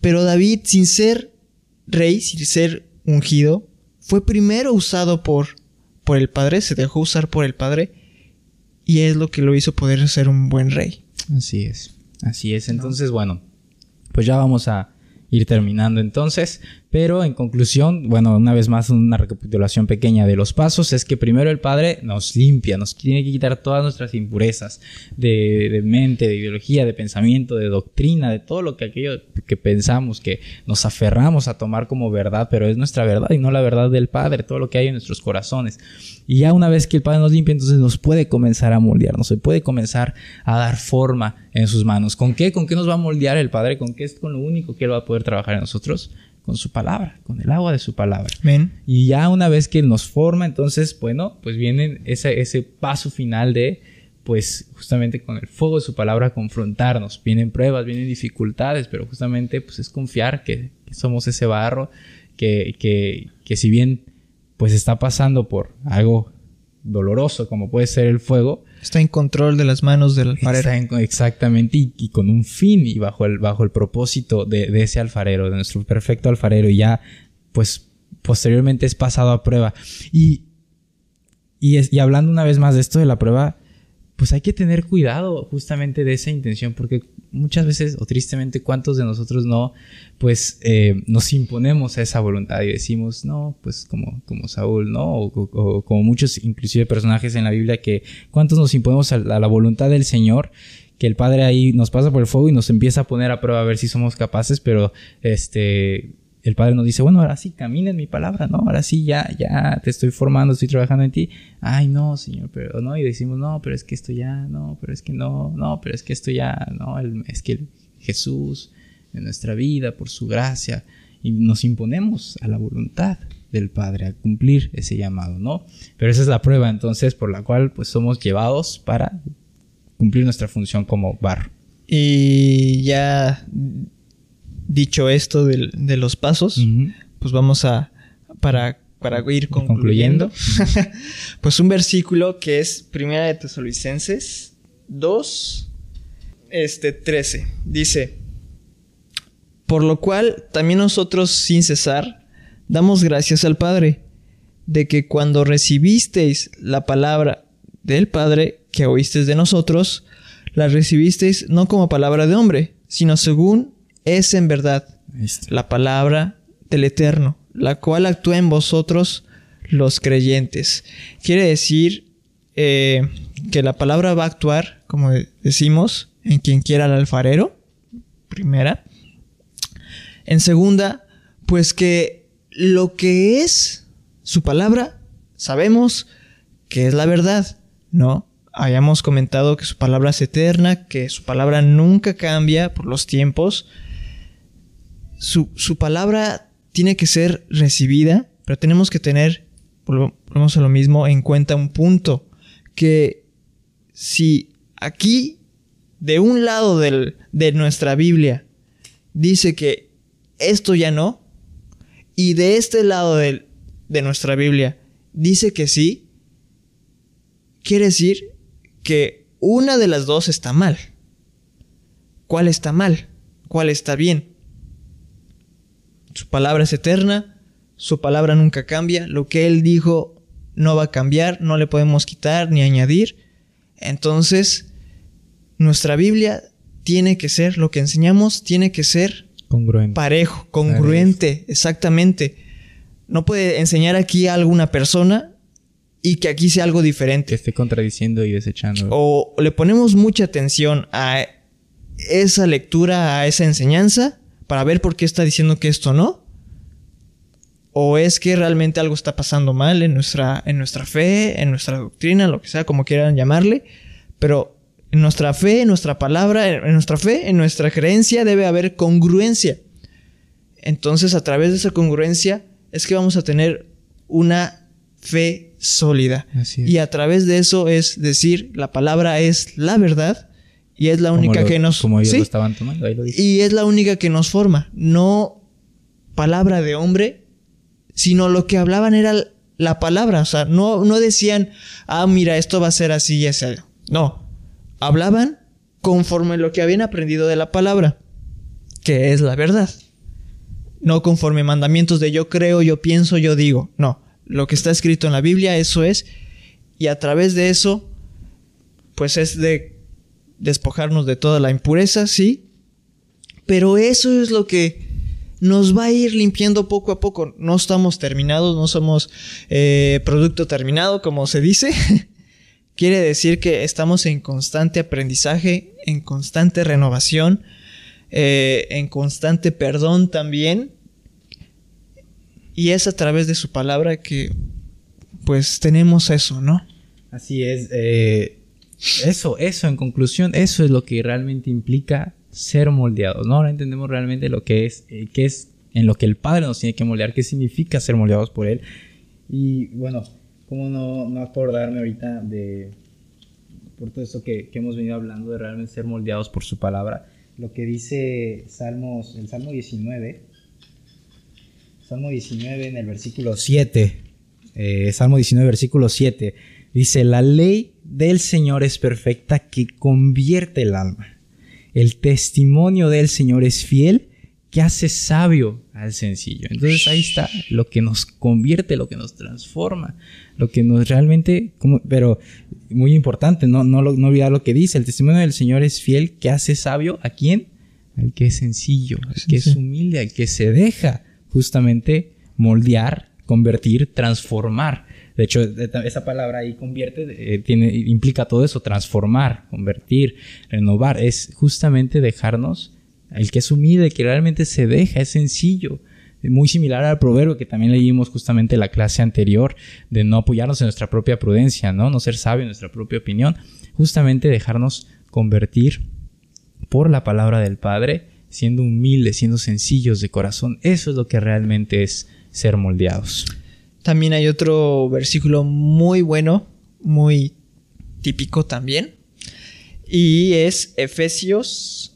Pero David, sin ser rey, sin ser ungido, fue primero usado por el Padre, se dejó usar por el Padre, y es lo que lo hizo poder ser un buen rey. Así es. Entonces, bueno, pues ya vamos a ir terminando entonces, pero en conclusión, bueno, una vez más una recapitulación pequeña de los pasos, es que primero el Padre nos limpia, nos tiene que quitar todas nuestras impurezas de mente, de ideología, de pensamiento, de doctrina, de todo lo que aquello que pensamos, que nos aferramos a tomar como verdad, pero es nuestra verdad y no la verdad del Padre, todo lo que hay en nuestros corazones. Y ya una vez que el Padre nos limpia, entonces nos puede comenzar a moldear, nos puede comenzar a dar forma en sus manos. ¿Con qué? ¿Con qué nos va a moldear el Padre? ¿Con qué es con lo único que Él va a poder trabajar en nosotros? Con su palabra, con el agua de su palabra. Amén. Y ya una vez que Él nos forma, entonces, bueno, pues viene ese paso final de pues justamente con el fuego de su palabra confrontarnos. Vienen pruebas, vienen dificultades, pero justamente pues es confiar que somos ese barro, que si bien pues está pasando por algo doloroso como puede ser el fuego, está en control de las manos del alfarero. Exactamente, y con un fin y bajo el propósito de ese alfarero, de nuestro perfecto alfarero, y ya pues posteriormente es pasado a prueba. Y hablando una vez más de esto de la prueba, pues hay que tener cuidado justamente de esa intención, porque muchas veces, o tristemente, ¿cuántos de nosotros no, pues nos imponemos a esa voluntad y decimos, no, pues como Saúl, ¿no? O como muchos, inclusive personajes en la Biblia, que ¿cuántos nos imponemos a la voluntad del Señor? Que el Padre ahí nos pasa por el fuego y nos empieza a poner a prueba a ver si somos capaces, pero el Padre nos dice, bueno, ahora sí, camina en mi palabra, ¿no? Ahora sí, ya te estoy formando, estoy trabajando en ti. Ay, no, Señor, pero no. Y decimos, no, pero es que esto ya, no, pero es que no, pero es que esto ya, no. Es que Jesús en nuestra vida, por su gracia, y nos imponemos a la voluntad del Padre, a cumplir ese llamado, ¿no? Pero esa es la prueba, entonces, por la cual, pues, somos llevados para cumplir nuestra función como barro. Y ya dicho esto de los pasos, pues vamos para ir concluyendo. Pues un versículo que es Primera de Tesalonicenses 2, 13. Dice: por lo cual también nosotros sin cesar damos gracias al Padre, de que cuando recibisteis la palabra del Padre que oísteis de nosotros, la recibisteis no como palabra de hombre, sino según es en verdad la palabra del Eterno, la cual actúa en vosotros los creyentes. Quiere decir que la palabra va a actuar, como decimos, en quien quiera al alfarero, primera. En segunda, pues que lo que es su palabra, sabemos que es la verdad, ¿no? Habíamos comentado que su palabra es eterna, que su palabra nunca cambia por los tiempos. Su palabra tiene que ser recibida, pero tenemos que tener, volvemos a lo mismo, en cuenta un punto, que si aquí, de un lado de nuestra Biblia, dice que esto ya no, y de este lado de nuestra Biblia dice que sí, quiere decir que una de las dos está mal. ¿Cuál está mal? ¿Cuál está bien? Su palabra es eterna, su palabra nunca cambia, lo que Él dijo no va a cambiar, no le podemos quitar ni añadir. Entonces, nuestra Biblia tiene que ser, lo que enseñamos tiene que ser congruente. Parejo, congruente, exactamente. No puede enseñar aquí a alguna persona y que aquí sea algo diferente. Que esté contradiciendo y desechando. O le ponemos mucha atención a esa lectura, a esa enseñanza, para ver por qué está diciendo que esto no. O es que realmente algo está pasando mal en nuestra fe, en nuestra doctrina, lo que sea, como quieran llamarle. Pero en nuestra fe, en nuestra palabra, en nuestra fe, en nuestra creencia debe haber congruencia. Entonces, a través de esa congruencia es que vamos a tener una fe sólida. Así es. Y a través de eso es decir, la palabra es la verdad y es la única que nos... Como ellos lo estaban tomando, ahí lo dice. Y es la única que nos forma. No palabra de hombre, sino lo que hablaban era la palabra. O sea, no decían, mira, esto va a ser así y así. No. Hablaban conforme lo que habían aprendido de la palabra, que es la verdad. No conforme mandamientos de yo creo, yo pienso, yo digo. No. Lo que está escrito en la Biblia, eso es. Y a través de eso, pues es de despojarnos de toda la impureza, sí. Pero eso es lo que nos va a ir limpiando poco a poco. No estamos terminados, no somos producto terminado, como se dice. Quiere decir que estamos en constante aprendizaje, en constante renovación, en constante perdón también. Y es a través de su palabra que pues tenemos eso, ¿no? Así es. Eso, en conclusión, eso es lo que realmente implica ser moldeados, ¿no? Ahora entendemos realmente lo que es en lo que el Padre nos tiene que moldear, qué significa ser moldeados por Él. Y bueno, cómo no acordarme ahorita de por todo esto que hemos venido hablando de realmente ser moldeados por su palabra. Lo que dice el Salmo 19. Salmo 19 en el versículo 7. Salmo 19, versículo 7. Dice: la ley del Señor es perfecta, que convierte el alma. El testimonio del Señor es fiel, que hace sabio al sencillo. Entonces ahí está lo que nos convierte, lo que nos transforma, lo que nos realmente... pero muy importante, no olvidar lo que dice. El testimonio del Señor es fiel, que hace sabio ¿a quién? Al que es sencillo, al que es humilde, al que se deja justamente moldear, convertir, transformar. De hecho, esa palabra ahí convierte, implica todo eso: transformar, convertir, renovar. Es justamente dejarnos, el que es humilde, el que realmente se deja, es sencillo. Muy similar al proverbio que también leímos justamente en la clase anterior, de no apoyarnos en nuestra propia prudencia, no ser sabio en nuestra propia opinión. Justamente dejarnos convertir por la palabra del Padre, siendo humildes, siendo sencillos de corazón. Eso es lo que realmente es ser moldeados. También hay otro versículo muy bueno, muy típico también, y es Efesios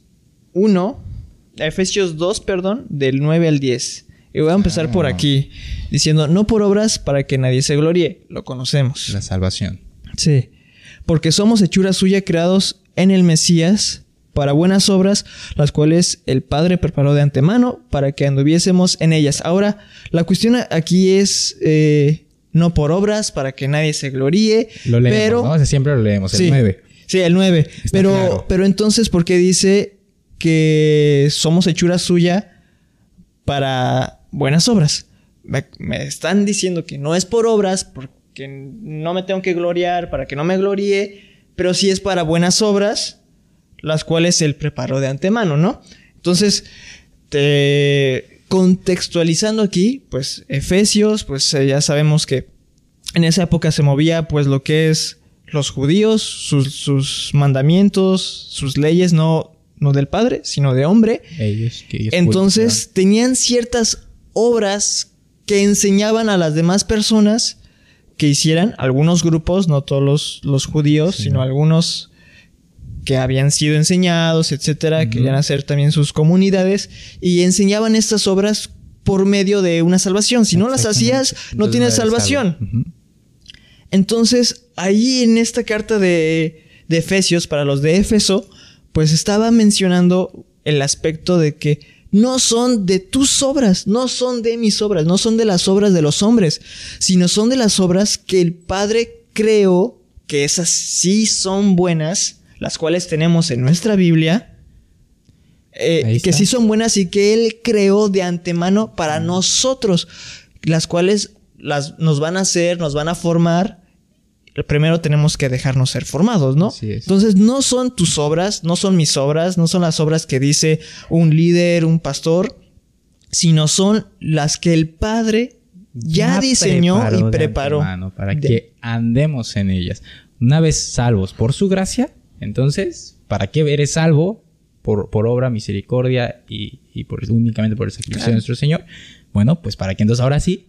2, del 9 al 10. Y voy a empezar por aquí, diciendo: no por obras para que nadie se gloríe. Lo conocemos. La salvación. Sí. Porque somos hechura suya, creados en el Mesías para buenas obras, las cuales el Padre preparó de antemano para que anduviésemos en ellas. Ahora, la cuestión aquí es no por obras para que nadie se gloríe. Lo leemos, pero, ¿no? Siempre lo leemos, el 9. Sí, el 9. Claro. Pero entonces, ¿por qué dice que somos hechura suya para buenas obras? Me están diciendo que no es por obras, porque no me tengo que gloriar, para que no me gloríe, pero sí es para buenas obras, las cuales Él preparó de antemano, ¿no? Entonces, contextualizando aquí, pues Efesios, pues ya sabemos que en esa época se movía pues lo que es los judíos, sus mandamientos, sus leyes, no del Padre, sino de hombre. Ellos Entonces tenían ciertas obras que enseñaban a las demás personas que hicieran. Algunos grupos, no todos los judíos, sí, sino algunos que habían sido enseñados, etcétera, querían hacer también sus comunidades y enseñaban estas obras por medio de una salvación. Si no las hacías, no tienes salvación. Entonces, ahí en esta carta de Efesios, para los de Éfeso, pues estaba mencionando el aspecto de que no son de tus obras, no son de mis obras, no son de las obras de los hombres, sino son de las obras que el Padre creó, que esas sí son buenas, las cuales tenemos en nuestra Biblia, que sí son buenas y que Él creó de antemano para nosotros, las cuales nos van a hacer, nos van a formar. Primero tenemos que dejarnos ser formados, ¿no? Así es. Entonces no son tus obras, no son mis obras, no son las obras que dice un líder, un pastor, sino son las que el Padre ya diseñó y preparó. Para que andemos en ellas. Una vez salvos por su gracia, entonces, ¿para qué eres salvo? Por obra, misericordia y únicamente por el sacrificio de nuestro Señor. Bueno, pues para que entonces ahora sí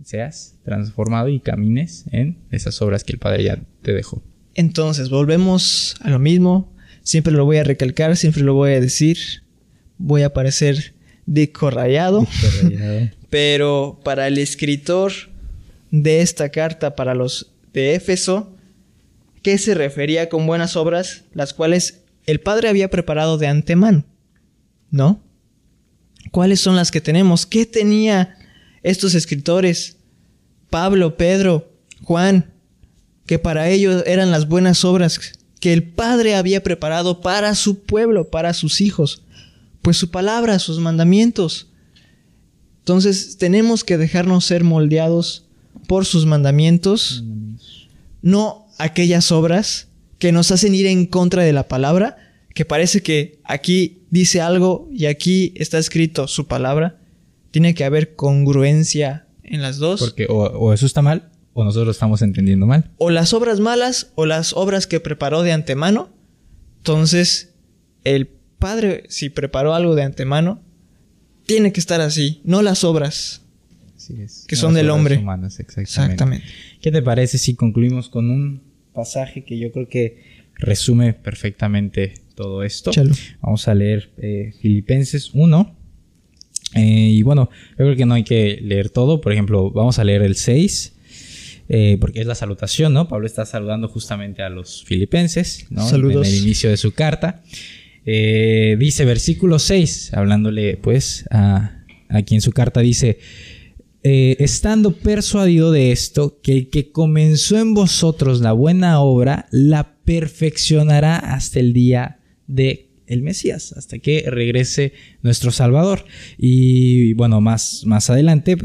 seas transformado y camines en esas obras que el Padre ya te dejó. Entonces, volvemos a lo mismo. Siempre lo voy a recalcar, siempre lo voy a decir. Voy a parecer disco rayado. Pero para el escritor de esta carta, para los de Éfeso, ¿qué se refería con buenas obras? Las cuales el Padre había preparado de antemano, ¿no? ¿Cuáles son las que tenemos? ¿Qué tenía estos escritores? Pablo, Pedro, Juan, que para ellos eran las buenas obras que el Padre había preparado para su pueblo, para sus hijos. Pues su palabra, sus mandamientos. Entonces tenemos que dejarnos ser moldeados por sus mandamientos, no aquellas obras que nos hacen ir en contra de la palabra, que parece que aquí dice algo y aquí está escrito su palabra. Tiene que haber congruencia en las dos. Porque o eso está mal, o nosotros estamos entendiendo mal. O las obras malas, o las obras que preparó de antemano. Entonces, el Padre, si preparó algo de antemano, tiene que estar así, no las obras. Así es. Que son del hombre. Humanas, exactamente. ¿Qué te parece si concluimos con un pasaje que yo creo que resume perfectamente todo esto. Chalo. Vamos a leer Filipenses 1. Y bueno, yo creo que no hay que leer todo. Por ejemplo, vamos a leer el 6. Porque es la salutación, ¿no? Pablo está saludando justamente a los filipenses, ¿no? Saludos. En el inicio de su carta. Dice versículo 6, hablándole pues a quien su carta dice: estando persuadido de esto, que el que comenzó en vosotros la buena obra, la perfeccionará hasta el día de el Mesías, hasta que regrese nuestro Salvador. Y bueno, más adelante,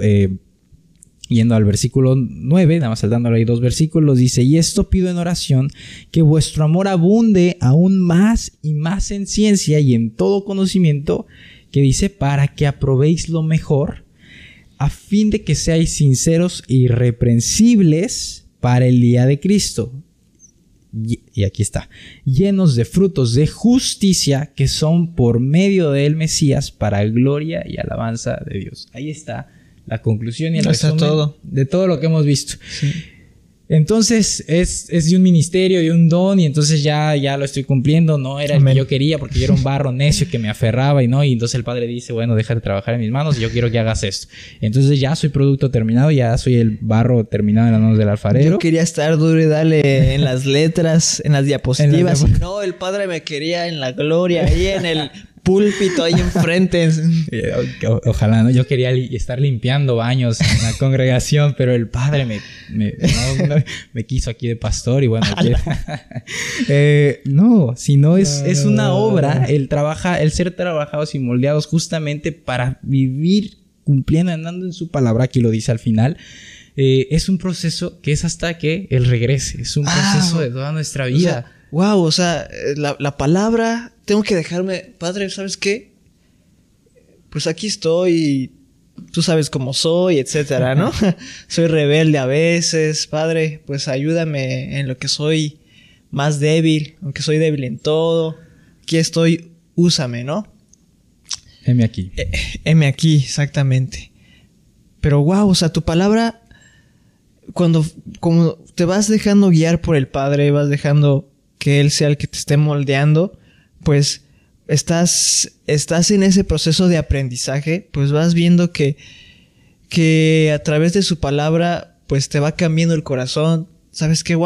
yendo al versículo 9, nada más saltándole ahí 2 versículos, dice: y esto pido en oración, que vuestro amor abunde aún más y más en ciencia y en todo conocimiento, que dice, para que aprobéis lo mejor, a fin de que seáis sinceros e irreprensibles para el día de Cristo. Y aquí está: llenos de frutos de justicia, que son por medio del Mesías, para gloria y alabanza de Dios. Ahí está la conclusión y el resumen de todo lo que hemos visto. Sí. Entonces es de un ministerio, de un don, y entonces ya lo estoy cumpliendo. No era el que yo quería, porque yo era un barro necio que me aferraba y entonces el Padre dice: bueno, deja de trabajar en mis manos y yo quiero que hagas esto. Entonces ya soy producto terminado, ya soy el barro terminado en las manos del alfarero. Yo quería estar duro y darle en las letras, en las diapositivas. No, el Padre me quería en la gloria, ahí en el púlpito, ahí enfrente. Ojalá, ¿no? Yo quería estar limpiando baños en la congregación, pero el Padre me quiso aquí de pastor y bueno. No, sino es una obra, el ser trabajados y moldeados justamente para vivir cumpliendo, andando en su palabra. Aquí lo dice al final. Es un proceso que es hasta que Él regrese. Es un proceso de toda nuestra vida. O sea, la palabra, tengo que dejarme, Padre, ¿sabes qué? Pues aquí estoy, tú sabes cómo soy, etcétera, ¿no? Soy rebelde a veces, Padre, pues ayúdame en lo que soy más débil, aunque soy débil en todo. Aquí estoy, úsame, ¿no? Heme aquí. Heme aquí, exactamente. Pero o sea, tu palabra, como te vas dejando guiar por el Padre, vas dejando que Él sea el que te esté moldeando, pues estás en ese proceso de aprendizaje, pues vas viendo que a través de su palabra, pues te va cambiando el corazón. ¿Sabes qué?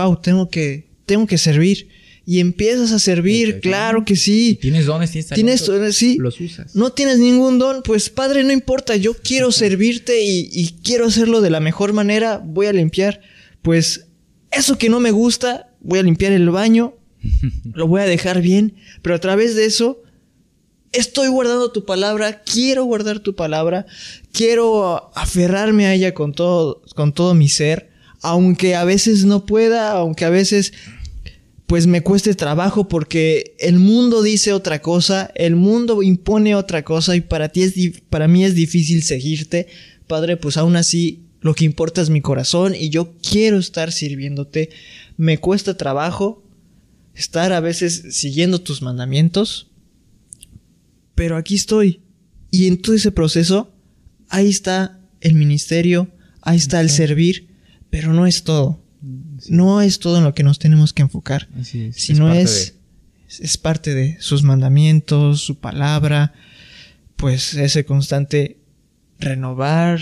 Tengo que servir. Y empiezas a servir, claro que sí. ¿Tienes dones? ¿Tienes talentos? Sí. Los usas. No tienes ningún don, pues Padre, no importa, yo quiero servirte y quiero hacerlo de la mejor manera. Voy a limpiar, pues, eso que no me gusta, voy a limpiar el baño. Lo voy a dejar bien, pero a través de eso estoy guardando tu palabra, quiero guardar tu palabra, quiero aferrarme a ella con todo mi ser, aunque a veces no pueda, aunque a veces pues me cueste trabajo, porque el mundo dice otra cosa, el mundo impone otra cosa y para mí es difícil seguirte, Padre. Pues aún así lo que importa es mi corazón y yo quiero estar sirviéndote. Me cuesta trabajo estar a veces siguiendo tus mandamientos, pero aquí estoy. Y en todo ese proceso, ahí está el ministerio, ahí está el servir, pero no es todo. Sí. No es todo en lo que nos tenemos que enfocar. Así es. Sino es parte de sus mandamientos, su palabra, pues ese constante renovar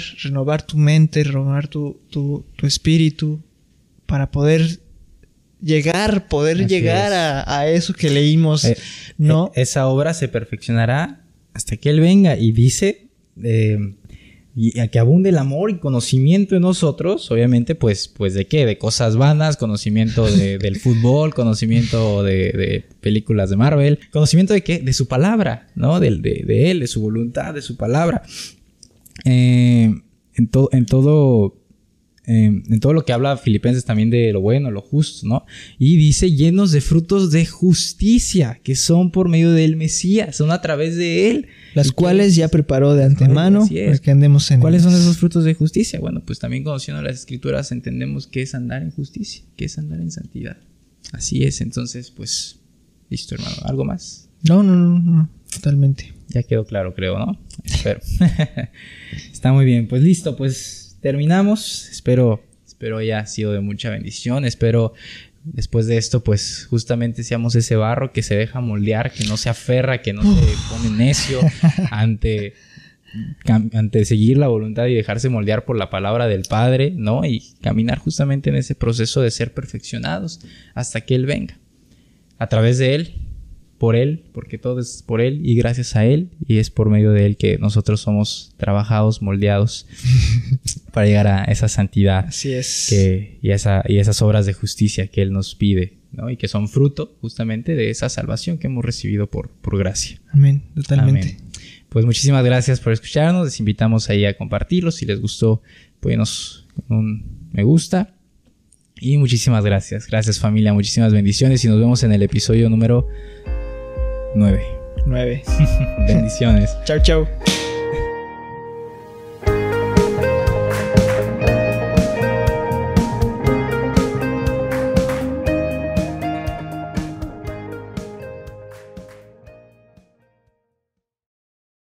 tu mente, renovar tu espíritu para poder llegar a eso que leímos, ¿no? Esa obra se perfeccionará hasta que Él venga, y dice y a que abunde el amor y conocimiento en nosotros, obviamente, pues ¿de qué? De cosas vanas, conocimiento del fútbol, conocimiento de películas de Marvel, conocimiento de qué? De su palabra, ¿no? De Él, de su voluntad, de su palabra. En todo lo que habla Filipenses también de lo bueno, lo justo, ¿no? Y dice llenos de frutos de justicia, que son por medio del Mesías, son a través de Él. Las cuales ya preparó de antemano para que andemos en ¿Cuáles son esos frutos de justicia? Bueno, pues también conociendo las Escrituras entendemos qué es andar en justicia, qué es andar en santidad. Así es, entonces, pues, listo, hermano. ¿Algo más? No, totalmente. Ya quedó claro, creo, ¿no? Espero. Está muy bien, pues listo, pues terminamos. Espero haya sido de mucha bendición. Espero después de esto, pues justamente seamos ese barro que se deja moldear, que no se aferra, que no se pone necio ante seguir la voluntad y dejarse moldear por la palabra del Padre, ¿no? Y caminar justamente en ese proceso de ser perfeccionados hasta que Él venga. A través de Él, por Él, porque todo es por Él y gracias a Él, y es por medio de Él que nosotros somos trabajados, moldeados para llegar a esa santidad. Así es. Y esas obras de justicia que Él nos pide, ¿no? Y que son fruto justamente de esa salvación que hemos recibido por gracia. Amén, totalmente. Amén. Pues muchísimas gracias por escucharnos. Les invitamos ahí a compartirlo. Si les gustó, pues un me gusta. Y muchísimas gracias. Gracias, familia. Muchísimas bendiciones. Y nos vemos en el episodio número 9. 9. Bendiciones. Chau, chau.